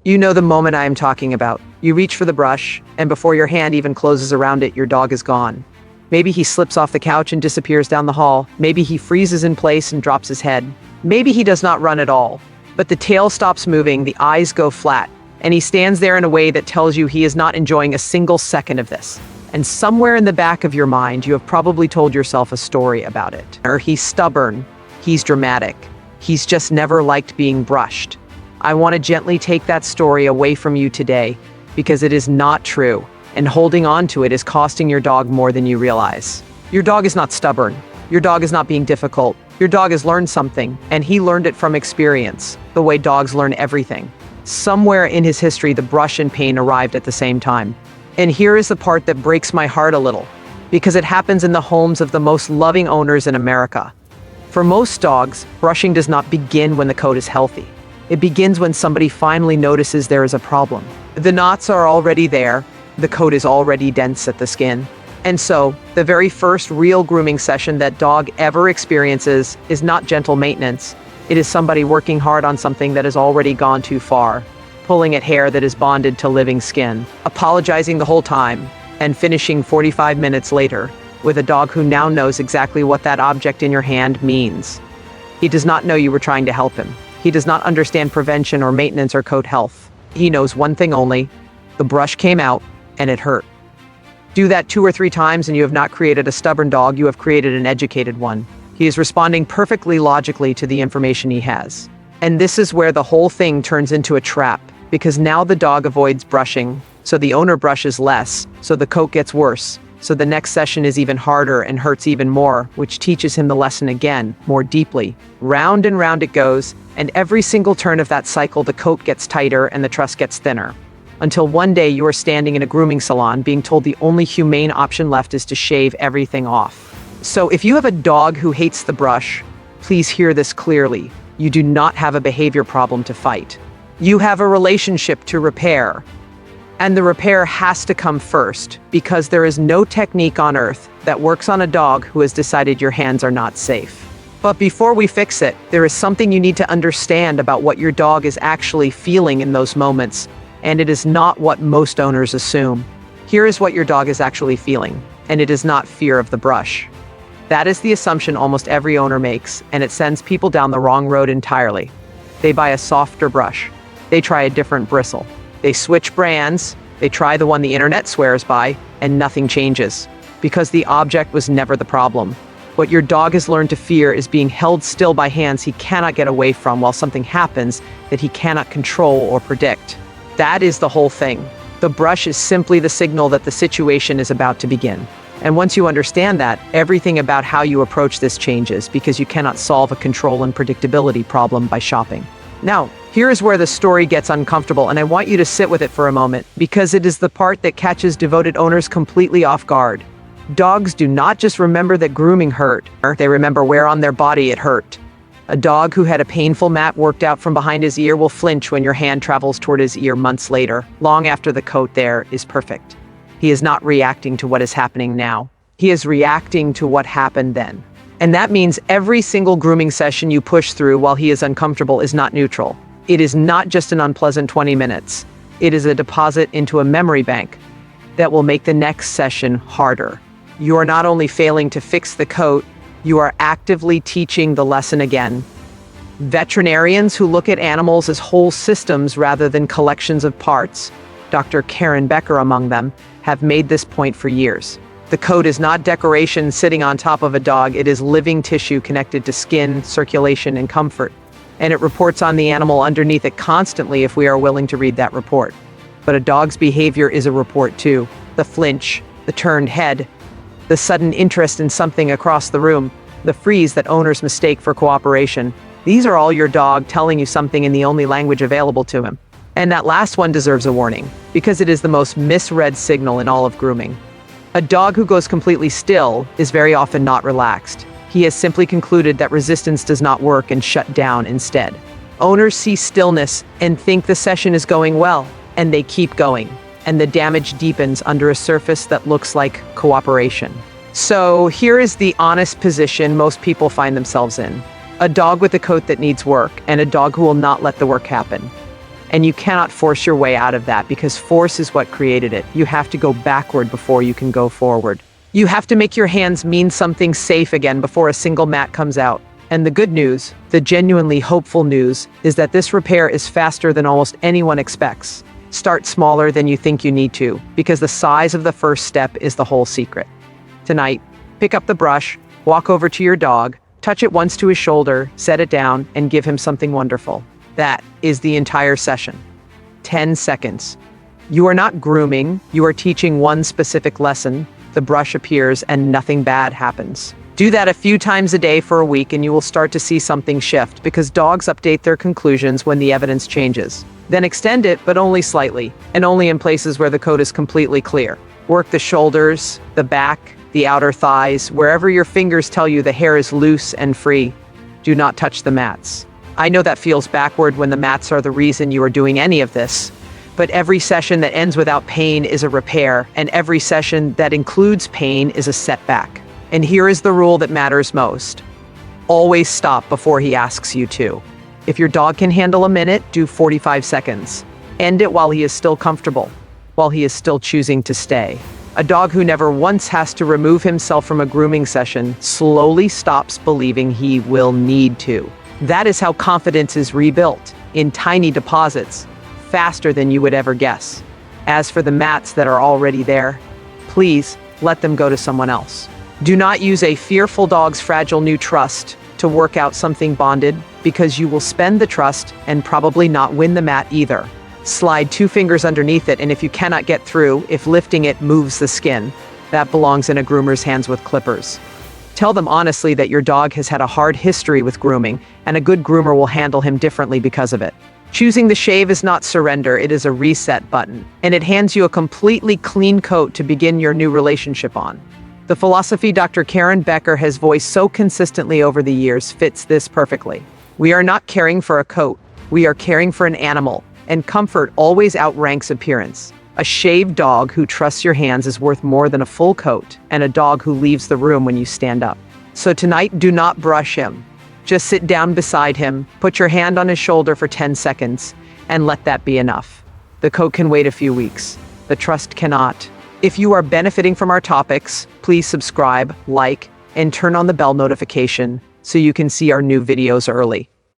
You know the moment I am talking about. You reach for the brush, and before your hand even closes around it, your dog is gone. Maybe he slips off the couch and disappears down the hall. Maybe he freezes in place and drops his head. Maybe he does not run at all. But the tail stops moving, the eyes go flat, and he stands there in a way that tells you he is not enjoying a single second of this. And somewhere in the back of your mind, you have probably told yourself a story about it. Or he's stubborn, he's dramatic, he's just never liked being brushed. I want to gently take that story away from you today because it is not true, and holding on to it is costing your dog more than you realize. Your dog is not stubborn. Your dog is not being difficult. Your dog has learned something, and he learned it from experience, the way dogs learn everything. Somewhere in his history, the brush and pain arrived at the same time. And here is the part that breaks my heart a little, because it happens in the homes of the most loving owners in America. For most dogs, brushing does not begin when the coat is healthy. It begins when somebody finally notices there is a problem. The knots are already there, the coat is already dense at the skin. And so, the very first real grooming session that dog ever experiences is not gentle maintenance. It is somebody working hard on something that has already gone too far, pulling at hair that is bonded to living skin, apologizing the whole time, and finishing 45 minutes later with a dog who now knows exactly what that object in your hand means. He does not know you were trying to help him. He does not understand prevention or maintenance or coat health. He knows one thing only: the brush came out and it hurt. Do that 2 or 3 times and you have not created a stubborn dog, you have created an educated one. He is responding perfectly logically to the information he has. And this is where the whole thing turns into a trap, because now the dog avoids brushing, so the owner brushes less, so the coat gets worse, so the next session is even harder and hurts even more, which teaches him the lesson again, more deeply. Round and round it goes, and every single turn of that cycle the coat gets tighter and the truss gets thinner. Until one day you are standing in a grooming salon being told the only humane option left is to shave everything off. So if you have a dog who hates the brush, please hear this clearly. You do not have a behavior problem to fight. You have a relationship to repair. And the repair has to come first, because there is no technique on earth that works on a dog who has decided your hands are not safe. But before we fix it, there is something you need to understand about what your dog is actually feeling in those moments, and it is not what most owners assume. Here is what your dog is actually feeling, and it is not fear of the brush. That is the assumption almost every owner makes, and it sends people down the wrong road entirely. They buy a softer brush. They try a different bristle. They switch brands, they try the one the internet swears by, and nothing changes, because the object was never the problem. What your dog has learned to fear is being held still by hands he cannot get away from while something happens that he cannot control or predict. That is the whole thing. The brush is simply the signal that the situation is about to begin. And once you understand that, everything about how you approach this changes, because you cannot solve a control and predictability problem by shopping. Now, here is where the story gets uncomfortable, and I want you to sit with it for a moment, because it is the part that catches devoted owners completely off guard. Dogs do not just remember that grooming hurt, they remember where on their body it hurt. A dog who had a painful mat worked out from behind his ear will flinch when your hand travels toward his ear months later, long after the coat there is perfect. He is not reacting to what is happening now. He is reacting to what happened then. And that means every single grooming session you push through while he is uncomfortable is not neutral. It is not just an unpleasant 20 minutes. It is a deposit into a memory bank that will make the next session harder. You are not only failing to fix the coat, you are actively teaching the lesson again. Veterinarians who look at animals as whole systems rather than collections of parts, Dr. Becker among them, have made this point for years. The coat is not decoration sitting on top of a dog, it is living tissue connected to skin, circulation, and comfort. And it reports on the animal underneath it constantly if we are willing to read that report. But a dog's behavior is a report too. The flinch, the turned head, the sudden interest in something across the room, the freeze that owners mistake for cooperation. These are all your dog telling you something in the only language available to him. And that last one deserves a warning, because it is the most misread signal in all of grooming. A dog who goes completely still is very often not relaxed. He has simply concluded that resistance does not work and shut down instead. Owners see stillness and think the session is going well, and they keep going, and the damage deepens under a surface that looks like cooperation. So here is the honest position most people find themselves in. A dog with a coat that needs work, and a dog who will not let the work happen. And you cannot force your way out of that because force is what created it. You have to go backward before you can go forward. You have to make your hands mean something safe again before a single mat comes out. And the good news, the genuinely hopeful news, is that this repair is faster than almost anyone expects. Start smaller than you think you need to, because the size of the first step is the whole secret. Tonight, pick up the brush, walk over to your dog, touch it once to his shoulder, set it down, and give him something wonderful. That is the entire session. 10 seconds. You are not grooming, you are teaching one specific lesson. The brush appears and nothing bad happens. Do that a few times a day for a week and you will start to see something shift because dogs update their conclusions when the evidence changes. Then extend it, but only slightly, and only in places where the coat is completely clear. Work the shoulders, the back, the outer thighs, wherever your fingers tell you the hair is loose and free. Do not touch the mats. I know that feels backward when the mats are the reason you are doing any of this, but every session that ends without pain is a repair, and every session that includes pain is a setback. And here is the rule that matters most. Always stop before he asks you to. If your dog can handle a minute, do 45 seconds. End it while he is still comfortable, while he is still choosing to stay. A dog who never once has to remove himself from a grooming session slowly stops believing he will need to. That is how confidence is rebuilt, in tiny deposits, faster than you would ever guess. As for the mats that are already there, please let them go to someone else. Do not use a fearful dog's fragile new trust to work out something bonded, because you will spend the trust and probably not win the mat either. Slide 2 fingers underneath it, and if you cannot get through, if lifting it moves the skin, that belongs in a groomer's hands with clippers. Tell them honestly that your dog has had a hard history with grooming, and a good groomer will handle him differently because of it. Choosing the shave is not surrender, it is a reset button, and it hands you a completely clean coat to begin your new relationship on. The philosophy Dr. Karen Becker has voiced so consistently over the years fits this perfectly. We are not caring for a coat, we are caring for an animal, and comfort always outranks appearance. A shaved dog who trusts your hands is worth more than a full coat, and a dog who leaves the room when you stand up. So tonight, do not brush him. Just sit down beside him, put your hand on his shoulder for 10 seconds, and let that be enough. The coat can wait a few weeks. The trust cannot. If you are benefiting from our topics, please subscribe, like, and turn on the bell notification so you can see our new videos early.